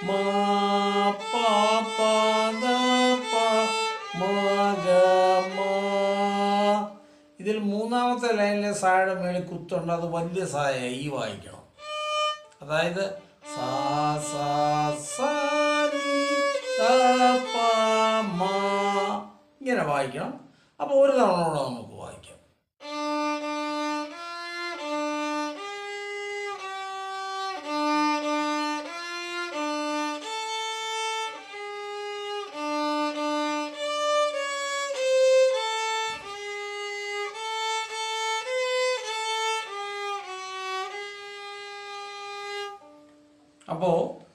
മാ പ പ ദ പ മ ഗ മ. ഇതിൽ മൂന്നാമത്തെ ലൈനിലെ സായുടെ മേളിൽ കുത്തുണ്ട്, അത് വലിയ സായ ഈ വായിക്കണം. അതായത് സാ സാ സാ നി ത പ മ ഇങ്ങനെ വായിക്കണം. അപ്പോൾ ഒരു തവണ കൂടെ നമുക്ക്